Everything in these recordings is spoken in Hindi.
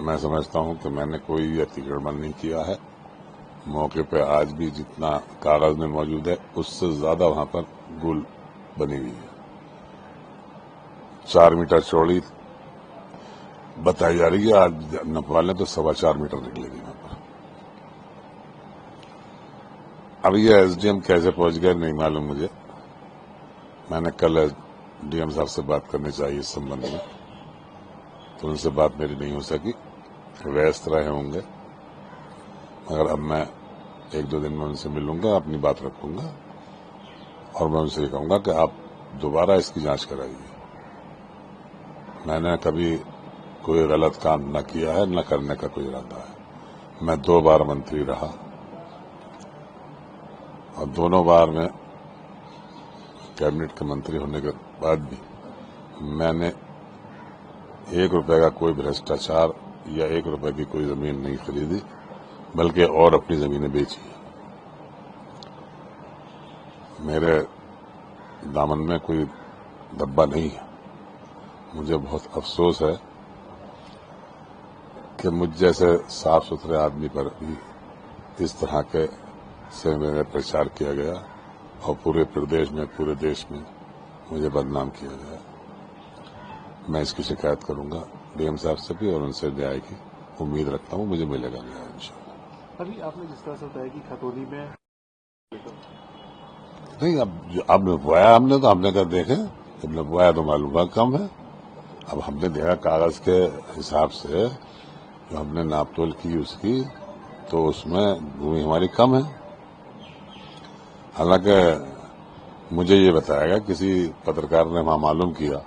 मैं समझता हूं कि मैंने कोई अतिक्रमण नहीं किया है। मौके पे आज भी जितना कागज में मौजूद है उससे ज्यादा वहां पर गुल बनी हुई है। 4 मीटर चौड़ी बताई जा रही है, आज नपवा लें तो 4.25 मीटर निकलेगी वहां पर। अब ये एसडीएम कैसे पहुंच गए नहीं मालूम मुझे। मैंने कल डीएम साहब से बात करनी चाहिए इस संबंध में, तो उनसे बात मेरी नहीं हो सकी, व्यस्त रहे होंगे। मगर अब मैं 1-2 दिन में उनसे मिलूंगा, अपनी बात रखूंगा और मैं उनसे ये कहूंगा कि आप दोबारा इसकी जांच कराइए। मैंने कभी कोई गलत काम न किया है, न करने का कोई इरादा है। मैं 2 बार मंत्री रहा और दोनों बार में कैबिनेट के मंत्री होने के बाद भी मैंने 1 रुपए का कोई भ्रष्टाचार या 1 रुपए की कोई जमीन नहीं खरीदी, बल्कि और अपनी जमीनें बेची। मेरे दामन में कोई धब्बा नहीं है। मुझे बहुत अफसोस है कि मुझ जैसे साफ सुथरे आदमी पर भी इस तरह के से मेरे प्रचार किया गया और पूरे प्रदेश में, पूरे देश में मुझे बदनाम किया गया। मैं इसकी शिकायत करूंगा डीएम साहब से भी और उनसे न्याय की उम्मीद रखता हूं, मुझे मिलेगा न्याय इंशाल्लाह। अभी आपने जिस तरह से बताया कि खतौनी में नहीं, अब नपवाया हमने, तो हमने कहा देखे, जब नपवाया तो मालूम हुआ कम है। अब हमने देखा कागज के हिसाब से जो हमने नापतोल की उसकी, तो उसमें भूमि हमारी कम है। हालांकि मुझे ये बताया गया, किसी पत्रकार ने वहां मालूम किया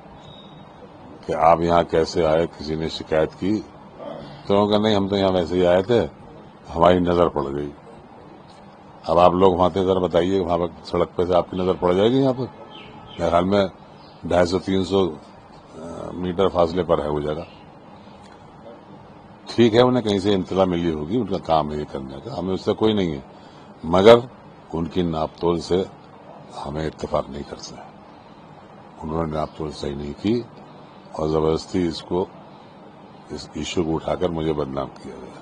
कि आप यहाँ कैसे आए, किसी ने शिकायत की, तो उन्होंने कहा नहीं, हम तो यहाँ वैसे ही आए थे, हमारी नजर पड़ गई। अब आप लोग वहां थे, जरा बताइए वहां पर सड़क पे से आपकी नजर पड़ जाएगी। यहाँ पर मेरे ख्याल में 250-300 मीटर फासले पर है वो जगह। ठीक है, उन्हें कहीं से इंतला मिली होगी, उनका काम है ये करने का, हमें उससे कोई नहीं है, मगर उनकी नापतोल से हमें इत्तेफाक नहीं कर सकते। उन्होंने नापतोल सही नहीं की और जबरदस्ती इस इशू को उठाकर मुझे बदनाम किया गया।